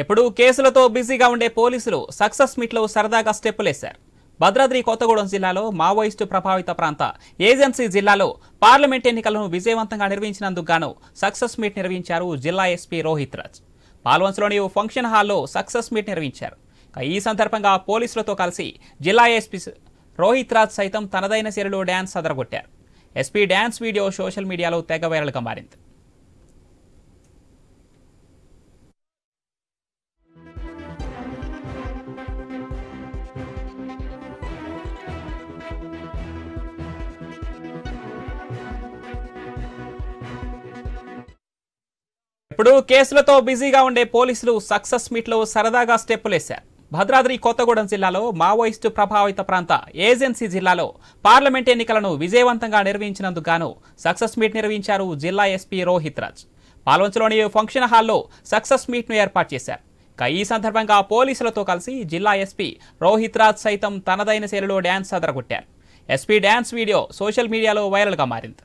ఎప్పుడు కేసులతో బిజీగా ఉండే పోలీసులు సక్సెస్ మీట్లో సరదాగా స్టెప్పులేశారు. భద్రాద్రి కొత్తగూడెం జిల్లాలో మావోయిస్టు ప్రభావిత ప్రాంత ఏజెన్సీ జిల్లాలో పార్లమెంట్ ఎన్నికలను విజయవంతంగా నిర్వహించినందుకు గాను సక్సెస్ మీట్ నిర్వహించారు జిల్లా ఎస్పీ రోహిత్ రాజ్. పాల్వంచలోని ఫంక్షన్ హాల్లో సక్సెస్ మీట్ నిర్వహించారు. ఈ సందర్భంగా పోలీసులతో కలిసి జిల్లా ఎస్పీ రోహిత్ రాజ్ సైతం తనదైన శైలిలో డ్యాన్స్ అదరగొట్టారు. ఎస్పీ డ్యాన్స్ వీడియో సోషల్ మీడియాలో తెగ వైరల్గా మారింది. ఇప్పుడు కేసులతో బిజీగా ఉండే పోలీసులు సక్సెస్ మీట్లో సరదాగా స్టెప్పులేశారు. భద్రాద్రి కొత్తగూడెం జిల్లాలో మావోయిస్టు ప్రభావిత ప్రాంత ఏజెన్సీ జిల్లాలో పార్లమెంట్ ఎన్నికలను విజయవంతంగా నిర్వహించినందుకు గాను సక్సెస్ మీట్ నిర్వహించారు జిల్లా ఎస్పీ రోహిత్ రాజ్. పాల్వంచలోని ఫంక్షన్ హాల్లో సక్సెస్ మీట్ను ఏర్పాటు చేశారు. ఈ సందర్భంగా పోలీసులతో కలిసి జిల్లా ఎస్పీ రోహిత్ రాజ్ సైతం తనదైన శైలిలో డ్యాన్స్ అదరగొట్టారు. ఎస్పీ డ్యాన్స్ వీడియో సోషల్ మీడియాలో వైరల్గా మారింది.